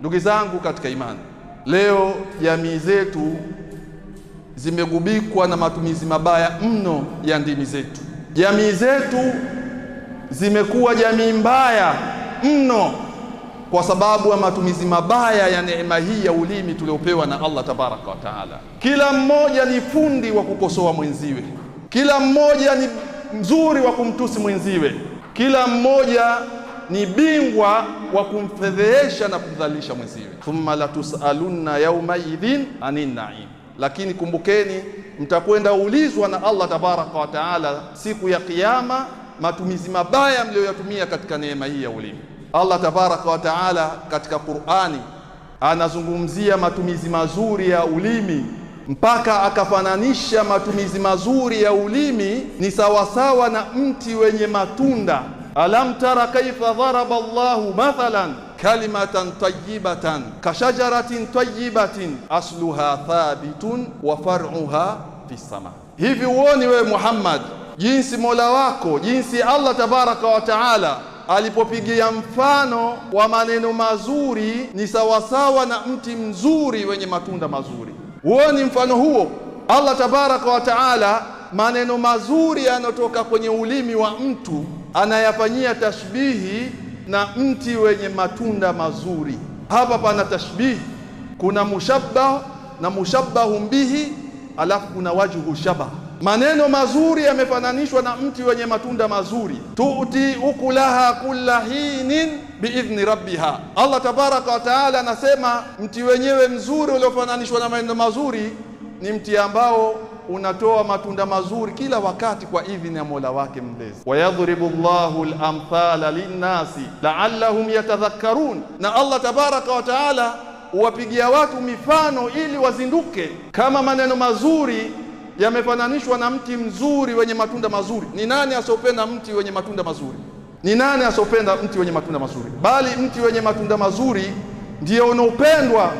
Ndugu zangu katika imani, leo jamii zetu zimegubikwa na matumizi mabaya mno ya ndimi zetu. Jamii zetu zimekuwa jamii mbaya mno kwa sababu ya matumizi mabaya ya neema hii ya ulimi tuliopewa na Allah tabaraka wa taala. Kila mmoja ni fundi wa kukosoa mwenziwe, kila mmoja ni mzuri wa kumtusi mwenziwe, kila mmoja ni bingwa wa kumfedhehesha na kumdhalilisha mwenziwe. Thumma latusalunna yawma idhin anin na'im, lakini kumbukeni, mtakwenda ulizwa na Allah tabaraka wa taala siku ya Kiyama matumizi mabaya mliyoyatumia katika neema hii ya ulimi. Allah tabaraka wa taala katika Qur'ani anazungumzia matumizi mazuri ya ulimi, mpaka akafananisha matumizi mazuri ya ulimi ni sawasawa na mti wenye matunda. Alam tara kaifa dharaba Allahu mathalan kalimatan tayyibatan kashajaratin tayyibatin asluha thabitun wa far'uha fis sama. Hivi uoni wewe Muhammad jinsi Mola wako, jinsi Allah tabaraka wa taala alipopigia mfano wa maneno mazuri ni sawasawa na mti mzuri wenye matunda mazuri. Uoni mfano huo? Allah tabaraka wa taala maneno mazuri yanotoka kwenye ulimi wa mtu anayafanyia tashbihi na mti wenye matunda mazuri. Hapa pana tashbihi, kuna mushabbah na mushabbahun bihi, alafu kuna wajhu shabah. Maneno mazuri yamefananishwa na mti wenye matunda mazuri. Tu'ti ukulaha kulla hinin biidhni rabbiha. Allah tabaraka wa taala anasema mti wenyewe mzuri uliofananishwa na maneno mazuri ni mti ambao unatoa matunda mazuri kila wakati kwa idhini ya Mola wake mlezi. Wayadhribu Allahu al-amthala linnasi la'allahum yatadhakkarun, na Allah tabaraka wa taala huwapigia watu mifano ili wazinduke. Kama maneno mazuri yamefananishwa na mti mzuri wenye matunda mazuri, ni nani asiopenda mti wenye matunda mazuri? Ni nani asiopenda mti wenye matunda mazuri? Bali mti wenye matunda mazuri ndio unaopendwa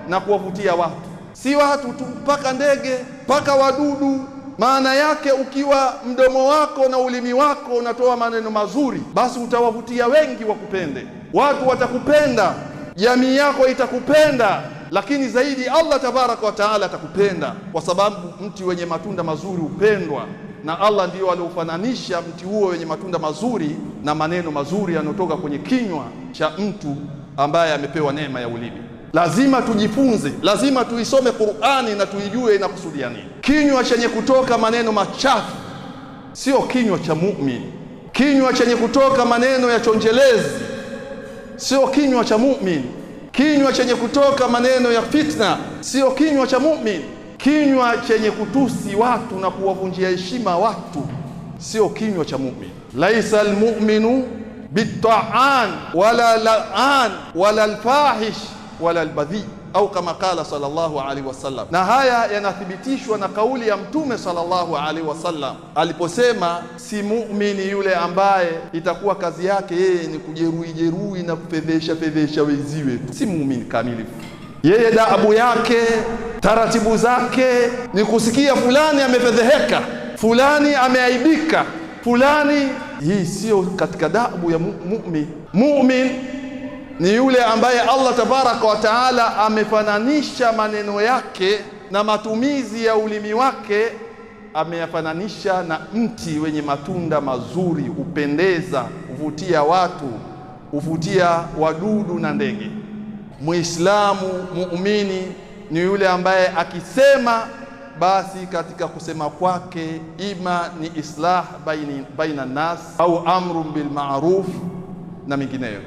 na kuwavutia watu, si watu tu, mpaka ndege, mpaka wadudu. Maana yake ukiwa mdomo wako na ulimi wako unatoa maneno mazuri, basi utawavutia wengi wakupende, watu watakupenda, jamii yako itakupenda, lakini zaidi Allah tabaraka wa taala atakupenda, kwa sababu mti wenye matunda mazuri upendwa na Allah. Ndio aliofananisha mti huo wenye matunda mazuri na maneno mazuri yanotoka kwenye kinywa cha mtu ambaye amepewa neema ya ulimi. Lazima tujifunze, lazima tuisome Qur'ani na tuijue inakusudia nini. Kinywa chenye kutoka maneno machafu sio kinywa cha muumini. Kinywa chenye kutoka maneno ya chonjelezi sio kinywa cha muumini. Kinywa chenye kutoka maneno ya fitna sio kinywa cha muumini. Kinywa chenye kutusi watu na kuwavunjia heshima watu sio kinywa cha muumini. Laisa almu'minu bitta'an wala la'an wala alfahish wala albadhi, au kama kala sallallahu alaihi wasallam. Na haya yanathibitishwa na kauli ya Mtume sallallahu alaihi wasallam aliposema, si muumini yule ambaye itakuwa kazi yake yeye ni kujeruhi na kufedhesha wenziwe. Si muumini kamilifu. Yeye daabu yake, taratibu zake ni kusikia fulani amefedheheka, fulani ameaibika, fulani. Hii sio katika daabu ya muumini. Muumini ni yule ambaye Allah tabaraka wa taala amefananisha maneno yake na matumizi ya ulimi wake, ameyafananisha na mti wenye matunda mazuri, upendeza, uvutia watu, uvutia wadudu na ndege. Muislamu muumini ni yule ambaye akisema, basi katika kusema kwake ima ni islah baina nas au amrun bil ma'ruf na mingineyo.